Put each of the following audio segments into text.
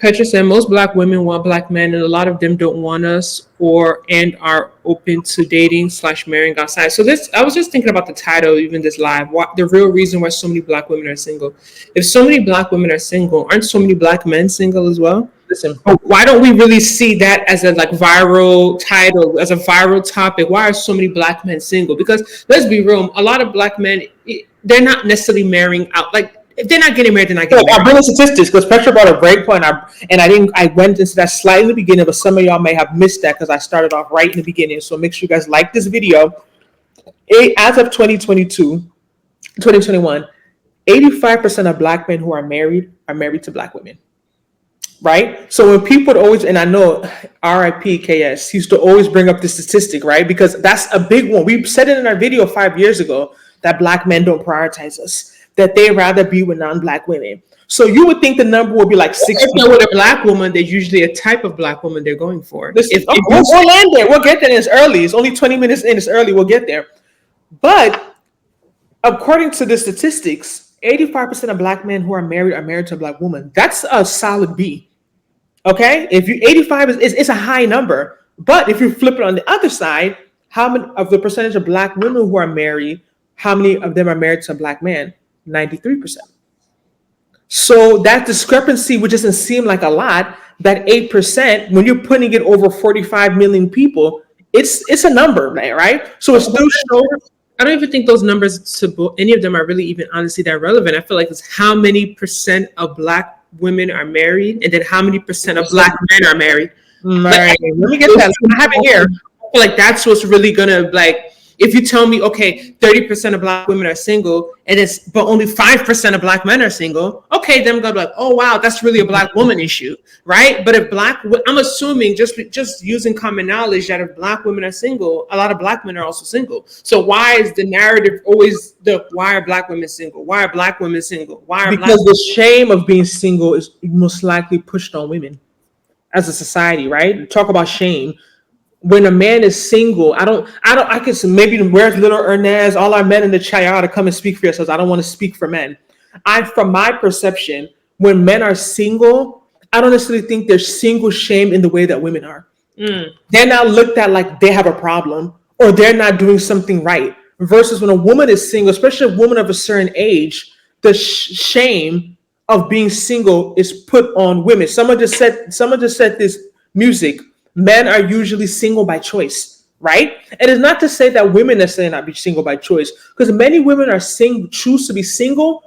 Petra said most black women want black men, and a lot of them don't want us or and are open to dating / marrying outside. So this, I was just thinking about the title, even this live. What the real reason why so many black women are single? If so many black women are single, aren't so many black men single as well? Listen, Why don't we really see that as a like viral title, as a viral topic? Why are so many black men single? Because let's be real, a lot of black men, they're not necessarily marrying out. Like if they're not getting married, they're not getting married. I'll bring the statistics because Petra brought a great point, I went into that slightly in the beginning, but some of y'all may have missed that because I started off right in the beginning. So make sure you guys like this video. As of 2021, 85% of black men who are married to black women. Right? So when people would always, and I know RIP KS used to always bring up this statistic, right? Because that's a big one. We said it in our video 5 years ago that black men don't prioritize us, that they rather be with non-black women. So you would think the number would be like 60. If they're with a black woman, there's usually a type of black woman they're going for. We'll land there. We'll get there. It's early. It's only 20 minutes in. It's early. We'll get there. But according to the statistics, 85% of black men who are married to a black woman. That's a solid B. Okay? If you 85 is a high number. But if you flip it on the other side, how many of the percentage of black women who are married, how many of them are married to a black man? 93%. So that discrepancy, which doesn't seem like a lot, that 8%, when you're putting it over 45 million people, it's a number, right? So it's still showing. I don't even think those numbers to any of them are really even honestly that relevant. I feel like it's how many percent of black women are married, and then how many percent of black men are married. Right. Let me get that. I have it here. I feel like that's what's really gonna like. If you tell me, okay, 30% of black women are single, but only 5% of black men are single, okay, then I'm gonna be like, oh wow, that's really a black woman issue, right? But if I'm assuming just using common knowledge that if black women are single, a lot of black men are also single. So why is the narrative always why are black women single? Why are black women single? Because the shame of being single is most likely pushed on women as a society, right? Talk about shame. When a man is single, I can maybe where's little Ernest, all our men in the chat, y'all ought to come and speak for yourselves. I don't want to speak for men. From my perception, when men are single, I don't necessarily think there's single shame in the way that women are. They're not looked at like they have a problem or they're not doing something right. Versus when a woman is single, especially a woman of a certain age, the shame of being single is put on women. Someone just said this music. Men are usually single by choice, right? And it's not to say that women necessarily not be single by choice, because many women are choose to be single,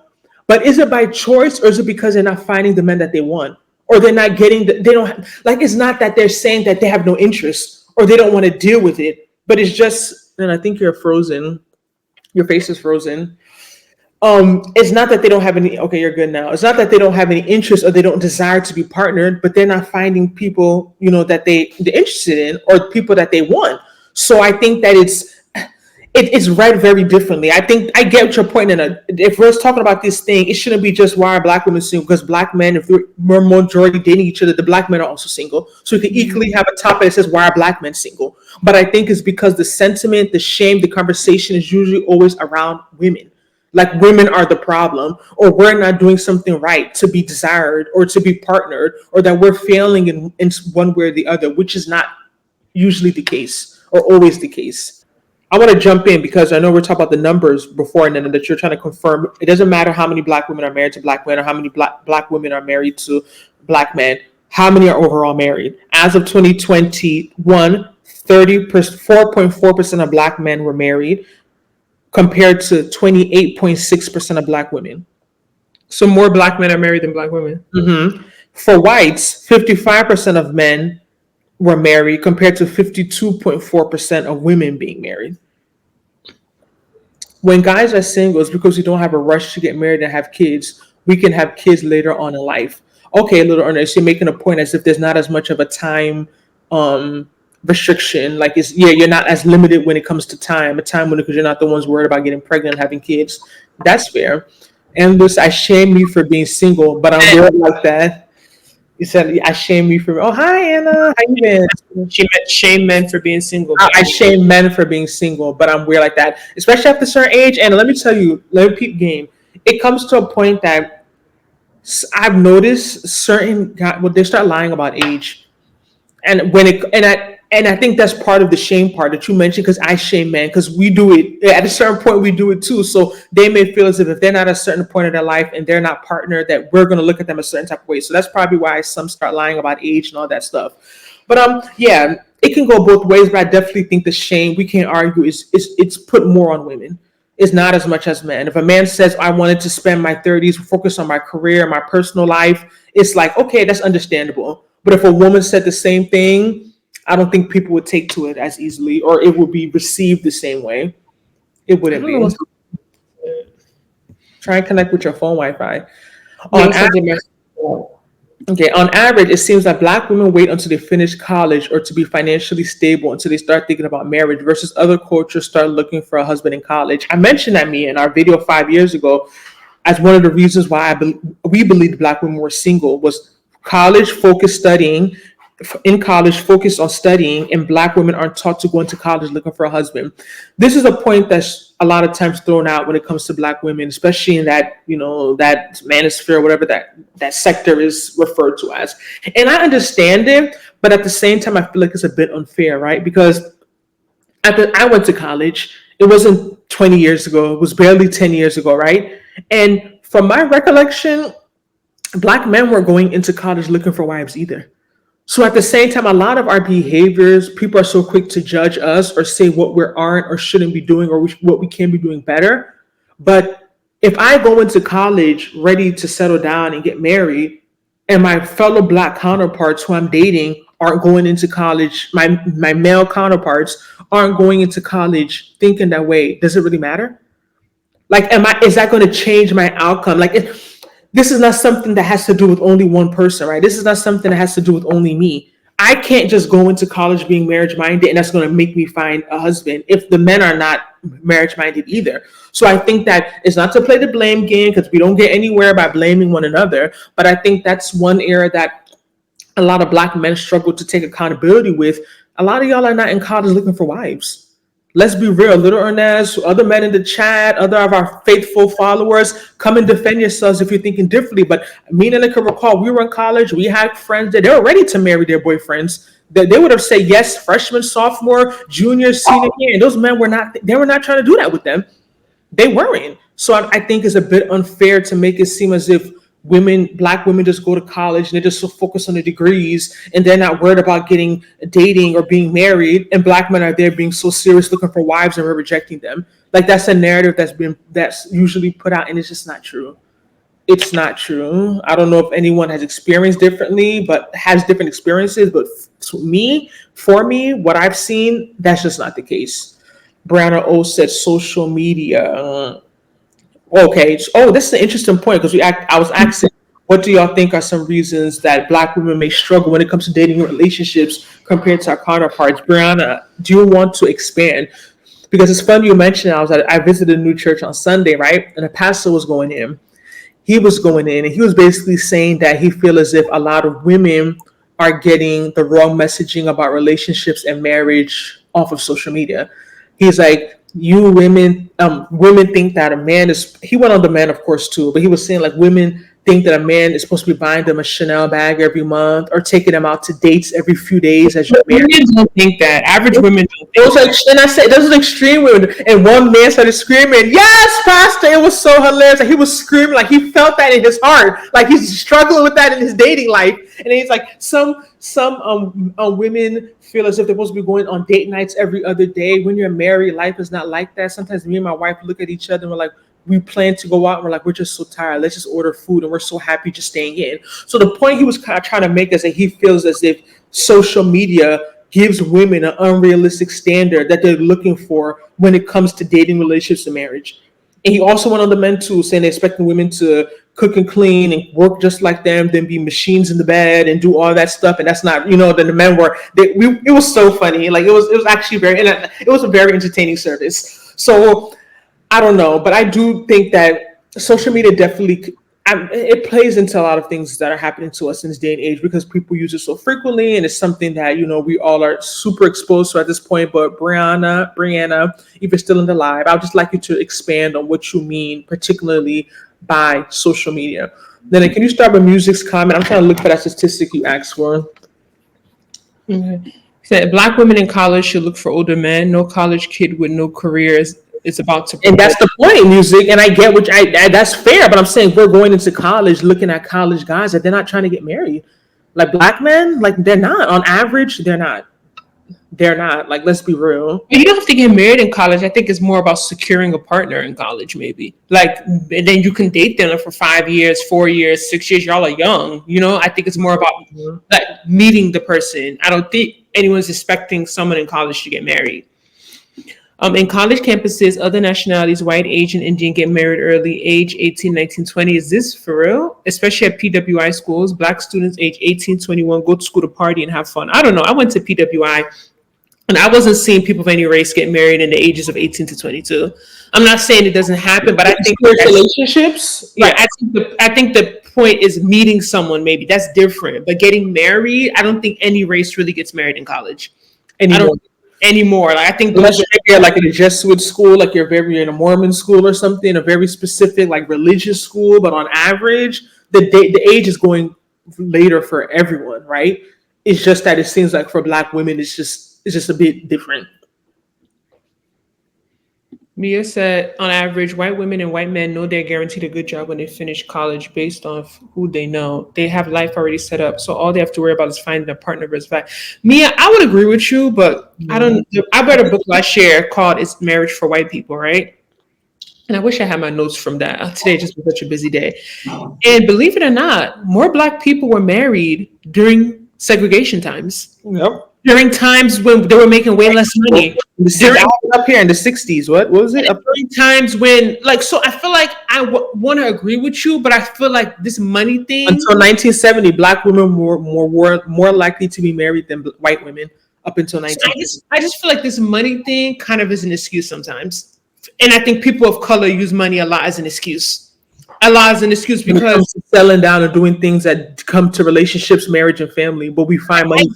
but is it by choice or is it because they're not finding the men that they want, or they're not getting it's not that they're saying that they have no interest or they don't want to deal with it, but it's just, and I think you're frozen, your face is frozen. It's not that they don't have any, okay, you're good now. It's not that they don't have any interest or they don't desire to be partnered, but they're not finding people, that they're interested in or people that they want. So I think that it's read very differently. I think I get your point. If we're talking about this thing, it shouldn't be just why are black women single, because black men, if we're majority dating each other, the black men are also single. So we can equally have a topic that says why are black men single? But I think it's because the sentiment, the shame, the conversation is usually always around women. Like women are the problem, or we're not doing something right to be desired or to be partnered, or that we're failing in one way or the other, which is not usually the case or always the case. I want to jump in because I know we're talking about the numbers before, and then that you're trying to confirm. It doesn't matter how many black women are married to black men or how many black women are married to black men. How many are overall married? As of 2021, 4.4% of black men were married, compared to 28.6% of black women. So more black men are married than black women. Mm-hmm. For whites, 55% of men were married compared to 52.4% of women being married. When guys are single, it's because we don't have a rush to get married and have kids. We can have kids later on in life. Okay, little Ernest, you're making a point as if there's not as much of a time restriction, like you're not as limited when it comes to time, because you're not the ones worried about getting pregnant and having kids. That's fair. And this, I shame you for being single, but I'm weird like that. You said I shame you for. Oh, hi Anna, how you been? She meant shame men for being single. I shame men for being single, but I'm weird like that, especially after a certain age. And let me tell you, let me peep game. It comes to a point that I've noticed certain guys, well, they start lying about age, and when it and I think that's part of the shame part that you mentioned, because I shame men because we do it at a certain point, we do it too. So they may feel as if they're not at a certain point of their life and they're not partnered, that we're going to look at them a certain type of way. So that's probably why some start lying about age and all that stuff. But yeah, it can go both ways. But I definitely think the shame, we can't argue, is it's put more on women. It's not as much as men. If a man says, I wanted to spend my 30s focus on my career, my personal life, it's like, okay, that's understandable. But if a woman said the same thing, I don't think people would take to it as easily, or it would be received the same way. It I wouldn't don't know be. what's Try and connect with your phone Wi-Fi. On yes, I did my Okay, on average, it seems that Black women wait until they finish college or to be financially stable until they start thinking about marriage, versus other cultures start looking for a husband in college. I mentioned that, me, in our video 5 years ago, as one of the reasons why we believed Black women were single was college focused studying. In college, focused on studying, and Black women aren't taught to go into college looking for a husband. This is a point that's a lot of times thrown out when it comes to Black women, especially in that, that manosphere, whatever that sector is referred to as. And I understand it, but at the same time, I feel like it's a bit unfair, right? Because after I went to college, it wasn't 20 years ago, it was barely 10 years ago, right? And from my recollection, Black men weren't going into college looking for wives either. So at the same time, a lot of our behaviors, people are so quick to judge us or say what we aren't or shouldn't be doing, or what we can be doing better. But if I go into college ready to settle down and get married, and my fellow Black counterparts who I'm dating aren't going into college, my male counterparts aren't going into college thinking that way, does it really matter? Like, is that going to change my outcome? Like, this is not something that has to do with only one person, right? This is not something that has to do with only me. I can't just go into college being marriage minded and that's going to make me find a husband if the men are not marriage minded either. So I think that it's not to play the blame game, because we don't get anywhere by blaming one another. But I think that's one area that a lot of Black men struggle to take accountability with. A lot of y'all are not in college looking for wives. Let's be real. Little Ernest, other men in the chat, other of our faithful followers, come and defend yourselves if you're thinking differently. But me and Nnena can recall, we were in college, we had friends that they were ready to marry their boyfriends. That they would have said yes, freshman, sophomore, junior, senior year, and those men were not. They were not trying to do that with them. They weren't. So I think it's a bit unfair to make it seem as if Black women just go to college and they're just so focused on the degrees and they're not worried about dating or being married, and Black men are there being so serious looking for wives and we're rejecting them. Like, that's a narrative that's usually put out, and it's just not true. It's not true. I don't know if anyone has experienced differently, but has different experiences. But for me, what I've seen, that's just not the case. Brianna O said social media. Okay. Oh, this is an interesting point, because I was asking, what do y'all think are some reasons that Black women may struggle when it comes to dating relationships compared to our counterparts? Brianna, do you want to expand? Because it's funny you mentioned, I visited a new church on Sunday, right? And the pastor was going in. He was going in and he was basically saying that he feels as if a lot of women are getting the wrong messaging about relationships and marriage off of social media. He's like, you women think that a man is, he went on the men, of course, too, but he was saying, like, women think that a man is supposed to be buying them a Chanel bag every month or taking them out to dates every few days as you're married. women don't think that. Average women don't It think was like, and I said, those are extreme women. And one man started screaming, "Yes, Pastor!" It was so hilarious. Like, he was screaming, like he felt that in his heart, like he's struggling with that in his dating life. And he's like, some women feel as if they're supposed to be going on date nights every other day. When you're married, life is not like that. Sometimes me and my wife look at each other and we're like, we plan to go out and we're like, we're just so tired. Let's just order food and we're so happy just staying in. So the point he was kind of trying to make is that he feels as if social media gives women an unrealistic standard that they're looking for when it comes to dating, relationships, and marriage. And he also went on the men too, saying they're expecting women to cook and clean and work just like them, then be machines in the bed and do all that stuff. And that's not, then the men were, it was so funny. Like, it was actually it was a very entertaining service. So I don't know, but I do think that social media definitely, it plays into a lot of things that are happening to us in this day and age, because people use it so frequently, and it's something that we all are super exposed to at this point. But Brianna, if you're still in the live, I would just like you to expand on what you mean, particularly by social media. Then can you start with music's comment? I'm trying to look for that statistic you asked for. Okay. Said black women in college should look for older men. No college kid with no career is about to. And that's the point, music. And I get which that's fair, but I'm saying we're going into college looking at college guys that they're not trying to get married. Like black men, like they're not. On average, they're not. They're not. Like, let's be real. You don't have to get married in college. I think it's more about securing a partner in college, maybe. Like, and then you can date them for 5 years, 4 years, 6 years. Y'all are young, you know. I think it's more about like meeting the person. I don't think anyone's expecting someone in college to get married. In college campuses, other nationalities, white, Asian, Indian, get married early, age 18, 19, 20. Is this for real? Especially at PWI schools, black students age 18, 21 go to school to party and have fun. I don't know. I went to PWI and I wasn't seeing people of any race get married in the ages of 18 to 22. I'm not saying it doesn't happen, but I think relationships. Yeah, I think the point is meeting someone. Maybe that's different. But getting married, I don't think any race really gets married in college anymore. Like, I think unless you're like in a Jesuit school, like you're in a Mormon school or something, a very specific like religious school. But on average, the age is going later for everyone, right? It's just that it seems like for black women, it's just a bit different. Mia said, on average, white women and white men know they're guaranteed a good job when they finish college based on who they know. They have life already set up, so all they have to worry about is finding a partner versus that. Mia, I would agree with you, but I read a book last year called "It's Marriage for White People," right? And I wish I had my notes from that. Today just was such a busy day. And believe it or not, more black people were married during segregation times. Yep. During times when they were making way less money. Up here in the 60s. What was it? During times when, like, so I feel like I want to agree with you, but I feel like this money thing. Until 1970, black women were more likely to be married than white women up until 1970. I just feel like this money thing kind of is an excuse sometimes. And I think people of color use money a lot as an excuse. Because selling down and doing things that come to relationships, marriage, and family, but we find money.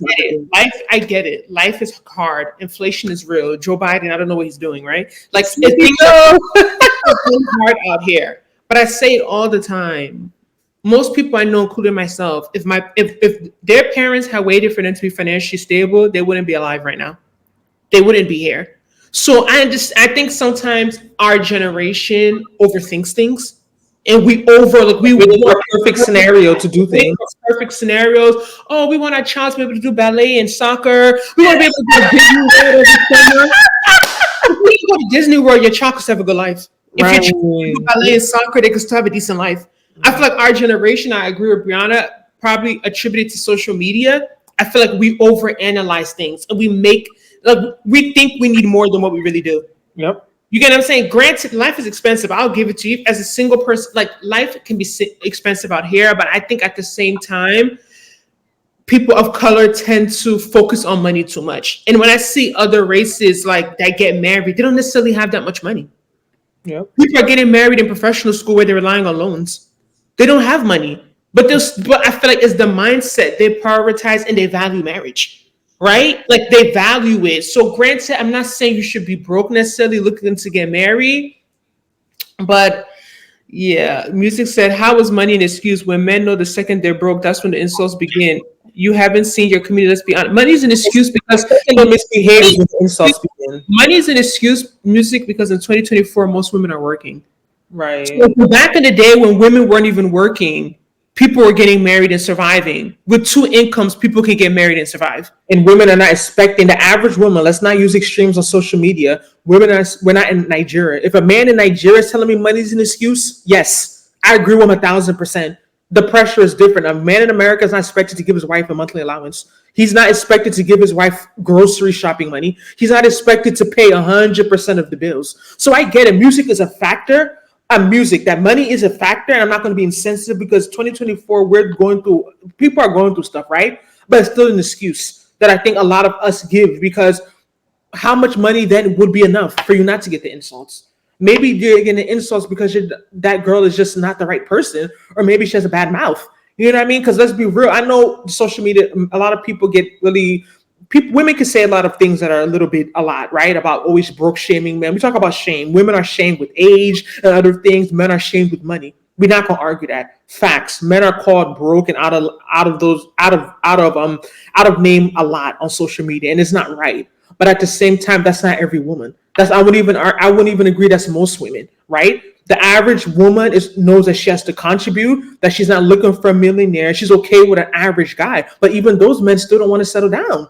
I get it. Life is hard. Inflation is real. Joe Biden, I don't know what he's doing, right? Like, things are hard out here. But I say it all the time. Most people I know, including myself, if their parents had waited for them to be financially stable, they wouldn't be alive right now. They wouldn't be here. So I think sometimes our generation overthinks things. And we want a perfect scenario to do things. Perfect scenarios. Oh, we want our child to be able to do ballet and soccer. We want to be able to go to Disney World every summer. If you go to Disney World, your child could have a good life. If your child do ballet and soccer, they could still have a decent life. I feel like our generation, I agree with Brianna, probably attributed to social media. I feel like we overanalyze things and we think we need more than what we really do. Yep. You get what I'm saying? Granted, life is expensive. I'll give it to you. As a single person, like, life can be expensive out here, but I think at the same time, people of color tend to focus on money too much. And when I see other races like that get married, they don't necessarily have that much money. Yep. People are getting married in professional school where they're relying on loans. They don't have money, but I feel like it's the mindset. They prioritize and they value marriage. Right? Like, they value it. So granted, I'm not saying you should be broke necessarily looking to get married. But yeah, music said, how is money an excuse when men know the second they're broke, that's when the insults begin? You haven't seen your community, let's be honest. Money is an excuse because misbehavior insults begin. Money is an excuse, music, because in 2024, most women are working. Right. So back in the day when women weren't even working, people were getting married and surviving. With 2 incomes, people can get married and survive. And women are not expecting, the average woman, let's not use extremes on social media. We're not in Nigeria. If a man in Nigeria is telling me money is an excuse, yes, I agree with him 1,000%. The pressure is different. A man in America is not expected to give his wife a monthly allowance. He's not expected to give his wife grocery shopping money. He's not expected to pay 100% of the bills. So I get it. Music is a factor. That money is a factor, and I'm not going to be insensitive because 2024, people are going through stuff, right? But it's still an excuse that I think a lot of us give, because how much money then would be enough for you not to get the insults? Maybe you're getting the insults because that girl is just not the right person, or maybe she has a bad mouth. You know what I mean? Because let's be real. I know social media, a lot of people get really... women can say a lot of things that are a lot, right? About always broke shaming men. We talk about shame. Women are shamed with age and other things. Men are shamed with money. We're not gonna argue that. Facts. Men are called broke and out of name a lot on social media, and it's not right. But at the same time, that's not every woman. That's I wouldn't even agree that's most women, right? The average woman knows that she has to contribute, that she's not looking for a millionaire. She's okay with an average guy. But even those men still don't want to settle down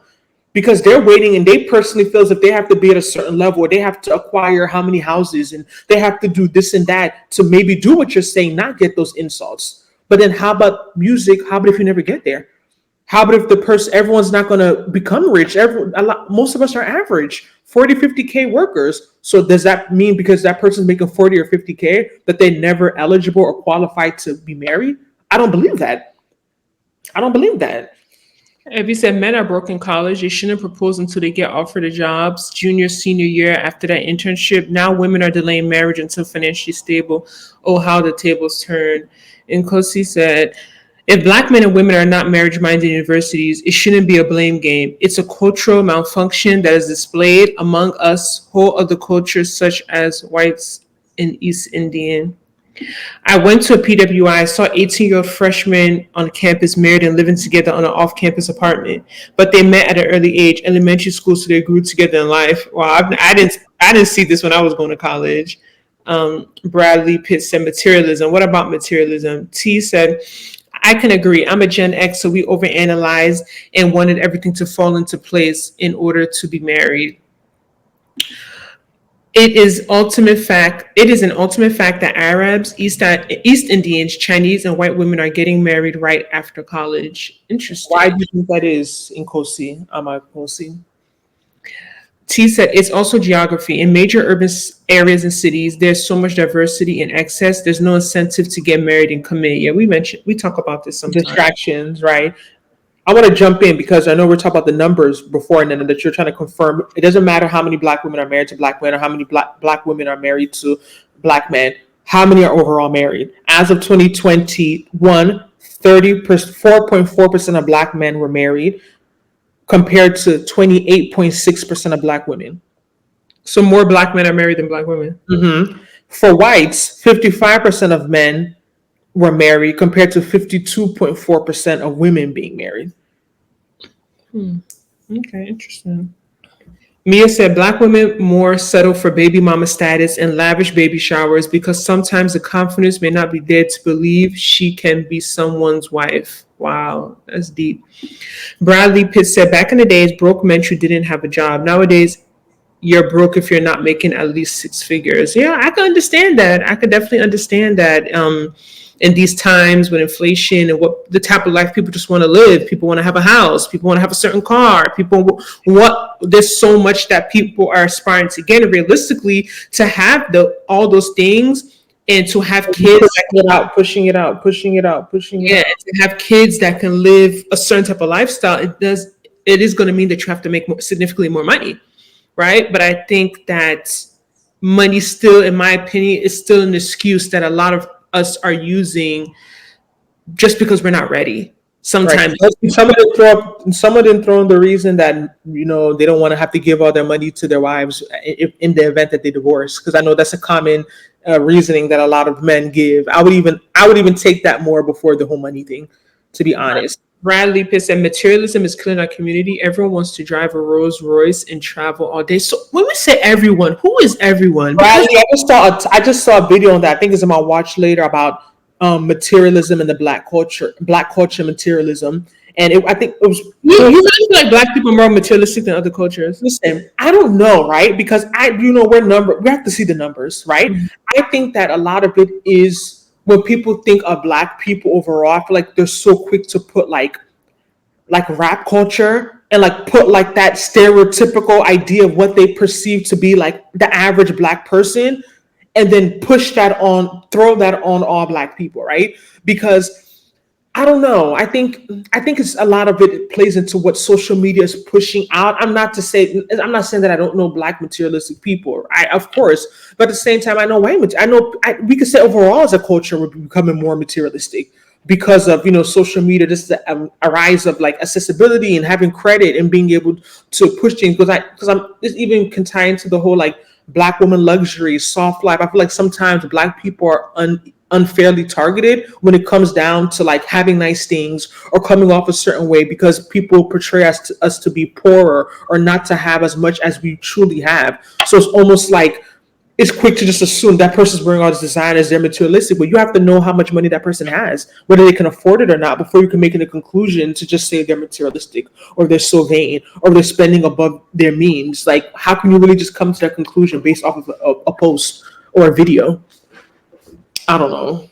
because they're waiting and they personally feel as if they have to be at a certain level or they have to acquire how many houses and they have to do this and that to maybe do what you're saying, not get those insults. But then how about music? How about if you never get there? How about if everyone's not going to become rich? Most of us are average, 40, 50K workers. So does that mean because that person's making 40 or 50K that they're never eligible or qualified to be married? I don't believe that. I don't believe that. If you said men are broke in college, they shouldn't propose until they get offered the jobs, junior, senior year after that internship. Now women are delaying marriage until financially stable. Oh, how the tables turn. And Kosi said, if Black men and women are not marriage-minded in universities, it shouldn't be a blame game. It's a cultural malfunction that is displayed among us whole other cultures such as whites and East Indian. I went to a PWI, saw 18-year-old freshmen on campus married and living together on an off-campus apartment, but they met at an early age, elementary school, so they grew together in life. Wow, I didn't see this when I was going to college. Bradley Pitt said materialism. What about materialism? T said, I can agree. I'm a Gen X, so we overanalyzed and wanted everything to fall into place in order to be married. It is an ultimate fact that Arabs, East Indians, Chinese, and white women are getting married right after college. Interesting. Why do you think that is in Kosi? Kosi? T said it's also geography. In major urban areas and cities, there's so much diversity and excess. There's no incentive to get married and commit. Yeah, we talk about this sometimes. Distractions, right? I want to jump in because I know we're talking about the numbers before and then that you're trying to confirm. It doesn't matter how many Black women are married to Black men or how many Black women are married to Black men. How many are overall married? As of 2021, 4.4% of Black men were married compared to 28.6% of Black women. So more Black men are married than Black women. Mm-hmm. For whites, 55% of men were married compared to 52.4% of women being married. Okay, interesting. Mia said Black women more settle for baby mama status and lavish baby showers because sometimes the confidence may not be there to believe she can be someone's wife. Wow, that's deep. Bradley Pitt said back in the days, broke men who didn't have a job. Nowadays, you're broke if you're not making at least six figures. Yeah, I can understand that. I could definitely understand that. In these times with inflation and what the type of life people just want to live, people want to have a house, people want to have a certain car, there's so much that people are aspiring to get, and realistically to have all those things and to have kids pushing it out. Yeah, to have kids that can live a certain type of lifestyle, it is going to mean that you have to make significantly more money, right? But I think that money still, in my opinion, is still an excuse that a lot of us are using just because we're not ready. Sometimes right. Some of them throw in the reason that they don't want to have to give all their money to their wives in the event that they divorce, because I know that's a common reasoning that a lot of men give. I would even take that more before the whole money thing, to be honest. Bradley Pitt said materialism is killing our community. Everyone wants to drive a Rolls Royce and travel all day. So when we say everyone, who is everyone? Bradley, I just saw a video on that. I think it's in my watch later about materialism and the black culture materialism. And I think it was. You really feel like Black people are more materialistic than other cultures? Listen, I don't know, right? Because we have to see the numbers, right? Mm-hmm. I think that a lot of it is. When people think of Black people overall, I feel like they're so quick to put like rap culture and put that stereotypical idea of what they perceive to be like the average Black person, and then throw that on all Black people, right? Because I don't know. I think it's a lot of it plays into what social media is pushing out. I'm not saying that I don't know Black materialistic people. Of course, but at the same time, I know we could say overall as a culture we're becoming more materialistic because of social media. This is a rise of accessibility and having credit and being able to push things. Because I'm this even can tie into the whole Black woman luxury, soft life. I feel like sometimes Black people are unfairly targeted when it comes down to like having nice things or coming off a certain way because people portray us to be poorer or not to have as much as we truly have. So it's almost like it's quick to just assume that person's wearing all this design as they're materialistic, but you have to know how much money that person has, whether they can afford it or not, before you can make a conclusion to just say they're materialistic or they're so vain or they're spending above their means. Like, how can you really just come to that conclusion based off of a post or a video? I don't know.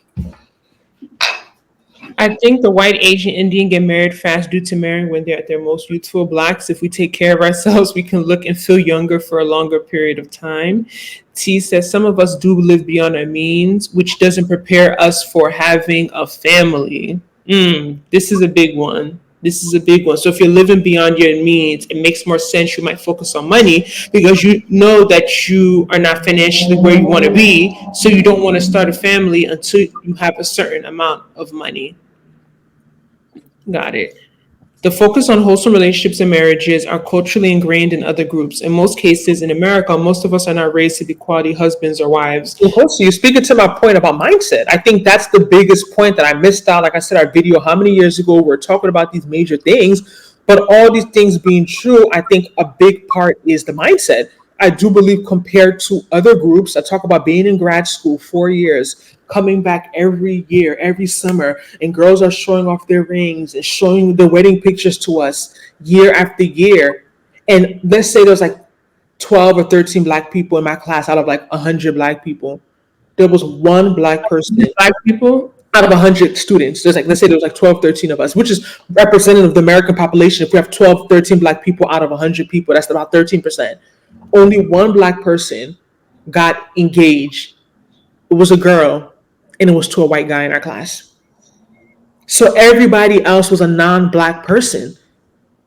I think the white, Asian, Indian get married fast due to marrying when they're at their most youthful. Blacks, if we take care of ourselves, we can look and feel younger for a longer period of time. T says some of us do live beyond our means, which doesn't prepare us for having a family. This is a big one. This is a big one. So if you're living beyond your means, it makes more sense. You might focus on money because you know that you are not financially where you want to be. So you don't want to start a family until you have a certain amount of money. Got it. The focus on wholesome relationships and marriages are culturally ingrained in other groups. In most cases, in America, most of us are not raised to be quality husbands or wives. So you're speaking to my point about mindset. I think that's the biggest point that I missed out. Like I said, our video, how many years ago, we're talking about these major things, but all these things being true, I think a big part is the mindset. I do believe compared to other groups, I talk about being in grad school 4 years, coming back every year, every summer, and girls are showing off their rings and showing their wedding pictures to us year after year. And let's say there's like 12 or 13 black people in my class out of like 100 black people. There was one black person Black people, out of 100 students. There's like, let's say there was like 12, 13 of us, which is representative of the American population. If we have 12, 13 black people out of 100 people, that's about 13%. Only one black person got engaged. It was a girl, and it was to a white guy in our class. So everybody else was a non-black person,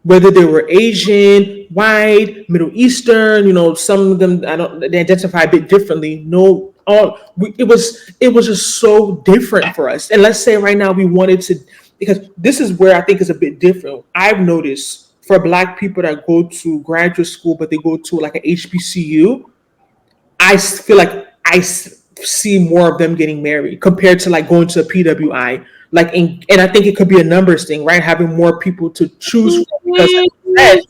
whether they were Asian, white, Middle Eastern. Some of them they identify a bit differently. No, it was just so different for us. And let's say right now we wanted to, because this is where I think is a bit different. I've noticed for black people that go to graduate school, but they go to like an HBCU, I feel like I see more of them getting married compared to like going to a PWI. And I think it could be a numbers thing, right? Having more people to choose from, because like you said,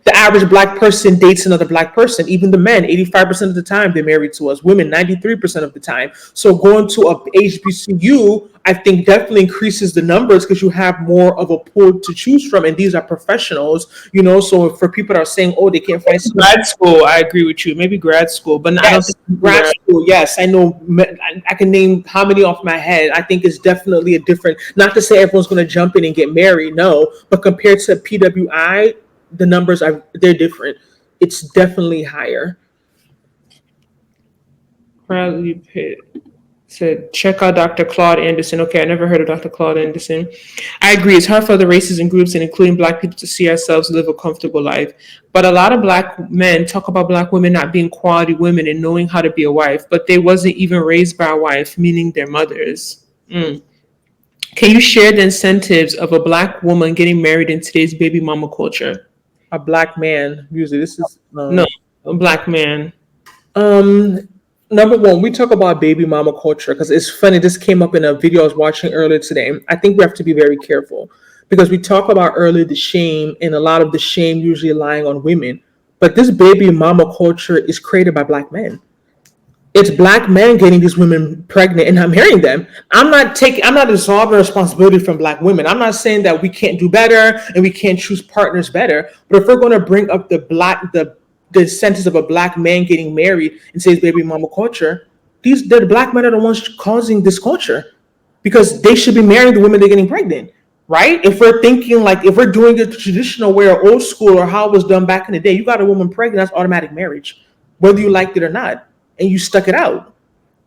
the average black person dates another black person. Even the men, 85% of the time they're married to us. Women, 93% of the time. So going to a HBCU, I think definitely increases the numbers because you have more of a pool to choose from, and these are professionals. So for people that are saying, "Oh, they can't find grad school," I agree with you. Maybe grad school, but I don't think grad school. Yes, I know. I can name how many off my head. I think it's definitely a different. Not to say everyone's going to jump in and get married, no. But compared to PWI, the numbers they're different. It's definitely higher. Bradley Pitt said, check out Dr. Claude Anderson. Okay, I never heard of Dr. Claude Anderson. I agree. It's hard for other races and groups, and including black people, to see ourselves live a comfortable life. But a lot of black men talk about black women not being quality women and knowing how to be a wife, but they wasn't even raised by a wife, meaning their mothers. Can you share the incentives of a black woman getting married in today's baby mama culture? A black man, usually this is No, a black man. Number one, we talk about baby mama culture because it's funny. This came up in a video I was watching earlier today. I think we have to be very careful because we talk about earlier the shame, and a lot of the shame usually lying on women. But this baby mama culture is created by black men. It's black men getting these women pregnant and not marrying them. I'm not absolving responsibility from black women. I'm not saying that we can't do better and we can't choose partners better. But if we're going to bring up the sentence of a black man getting married and say it's baby mama culture, the black men are the ones causing this culture because they should be marrying the women they're getting pregnant, right? If we're thinking like, if we're doing it traditional way or old school or how it was done back in the day, you got a woman pregnant, that's automatic marriage, whether you liked it or not. And you stuck it out.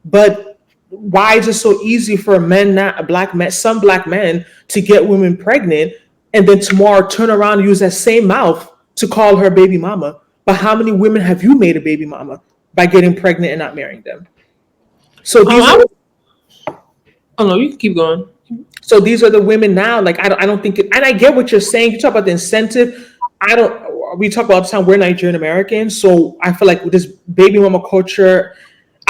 But why is it so easy for some black men to get women pregnant and then tomorrow turn around and use that same mouth to call her baby mama? But how many women have you made a baby mama by getting pregnant and not marrying them? So these no, you can keep going. So these are the women now. Like I don't think it, and I get what you're saying. You talk about the incentive. We talk about all the time, we're Nigerian-American, so I feel like with this baby mama culture,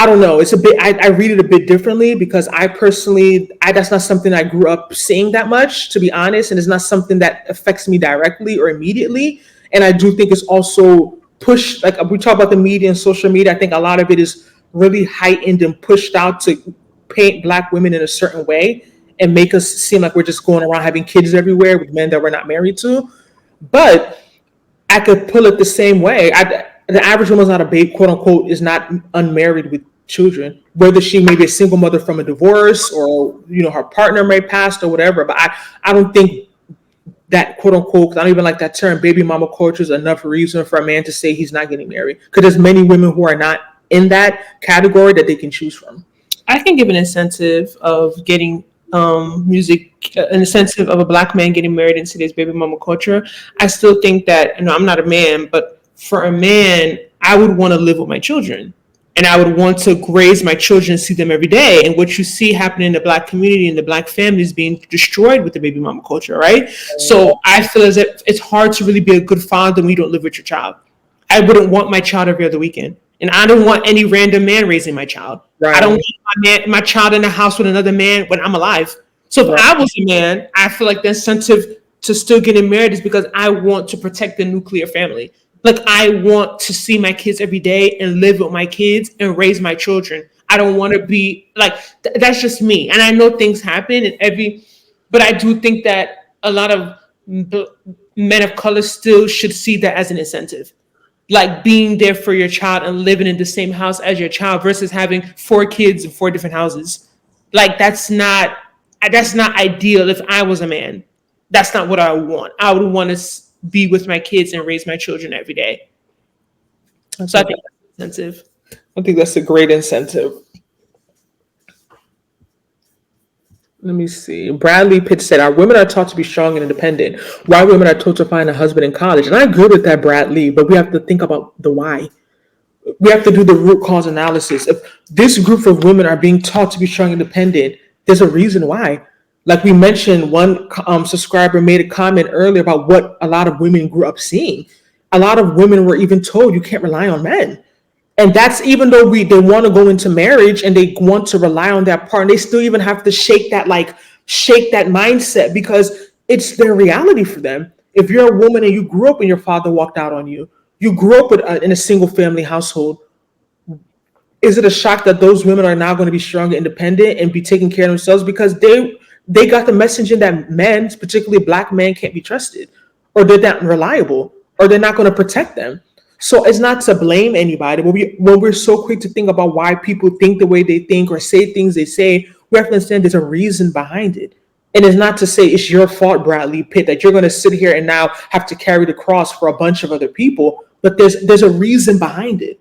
I don't know. It's a bit. I read it a bit differently because I personally, that's not something I grew up seeing that much, to be honest, and it's not something that affects me directly or immediately. And I do think it's also pushed. Like we talk about the media and social media, I think a lot of it is really heightened and pushed out to paint Black women in a certain way and make us seem like we're just going around having kids everywhere with men that we're not married to. But I could pull it the same way. The average woman's not a babe, quote unquote, is not unmarried with children, whether she may be a single mother from a divorce or, her partner may pass or whatever. But I don't think that, quote unquote, 'cause I don't even like that term, baby mama culture is enough reason for a man to say he's not getting married. Because there's many women who are not in that category that they can choose from. I can give an incentive of getting music, an incentive of a Black man getting married in today's baby mama culture. I still think that, I'm not a man, but for a man, I would want to live with my children. And I would want to raise my children, see them every day. And what you see happening in the Black community and the Black families being destroyed with the baby mama culture, right? So I feel as if it's hard to really be a good father when you don't live with your child. I wouldn't want my child every other weekend. And I don't want any random man raising my child. Right. I don't want my child in the house with another man when I'm alive. So if I was a man, I feel like the incentive to still getting married is because I want to protect the nuclear family. Like I want to see my kids every day and live with my kids and raise my children. I don't want to be like, that's just me. And I know things happen but I do think that a lot of men of color still should see that as an incentive. Like being there for your child and living in the same house as your child versus having 4 kids in 4 different houses. Like that's not ideal. If I was a man, that's not what I would want. I would want to be with my kids and raise my children every day. So I think that's incentive. I think that's a great incentive. Let me see. Bradley Pitt said, our women are taught to be strong and independent. Why women are told to find a husband in college? And I agree with that, Bradley, but we have to think about the why. We have to do the root cause analysis. If this group of women are being taught to be strong and independent, there's a reason why. Like we mentioned, one subscriber made a comment earlier about what a lot of women grew up seeing. A lot of women were even told you can't rely on men. And that's even though they want to go into marriage and they want to rely on that partner, they still even have to shake that mindset because it's their reality for them. If you're a woman and you grew up and your father walked out on you, you grew up in a single family household, is it a shock that those women are now going to be strong and independent and be taking care of themselves because they got the messaging that men, particularly Black men, can't be trusted, or they're not reliable, or they're not going to protect them? So it's not to blame anybody, but when we're so quick to think about why people think the way they think or say things they say, we have to understand there's a reason behind it. And it's not to say it's your fault, Bradley Pitt, that you're going to sit here and now have to carry the cross for a bunch of other people, but there's a reason behind it.